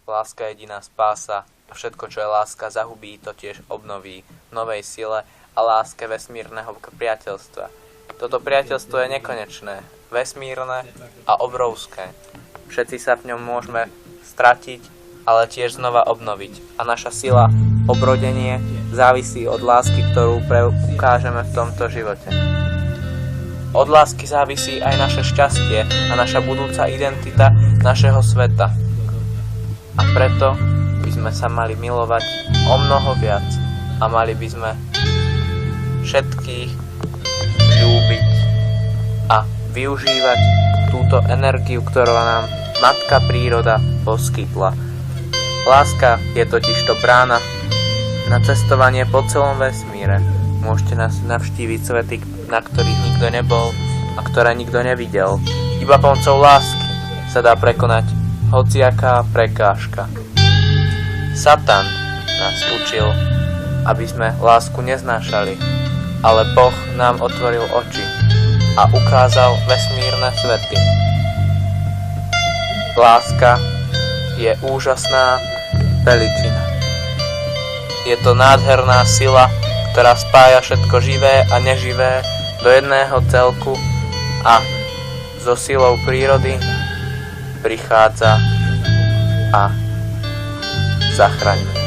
Láska je jediná spása a všetko, čo je láska, zahubí, to tiež obnoví v novej sile a láske vesmírneho priateľstva. Toto priateľstvo je nekonečné, vesmírne a obrovské. Všetci sa v ňom môžeme stratiť, ale tiež znova obnoviť. A naša sila, obrodenie, závisí od lásky, ktorú ukážeme v tomto živote. Od lásky závisí aj naše šťastie a naša budúca identita našeho sveta. A preto by sme sa mali milovať o mnoho viac a mali by sme všetkých ľúbiť a využívať túto energiu, ktorú nám Matka Príroda poskytla. Láska je totižto brána na cestovanie po celom vesmíre. Môžete nás navštíviť svety, na ktorých nikto nebol a ktoré nikto nevidel. Iba pomocou lásky sa dá prekonať hociaká prekážka. Satan nás učil, aby sme lásku neznášali, ale Boh nám otvoril oči a ukázal vesmírne svety. Láska je úžasná veličina. Je to nádherná sila, ktorá spája všetko živé a neživé do jedného celku a so silou prírody prichádza a zachraňuje.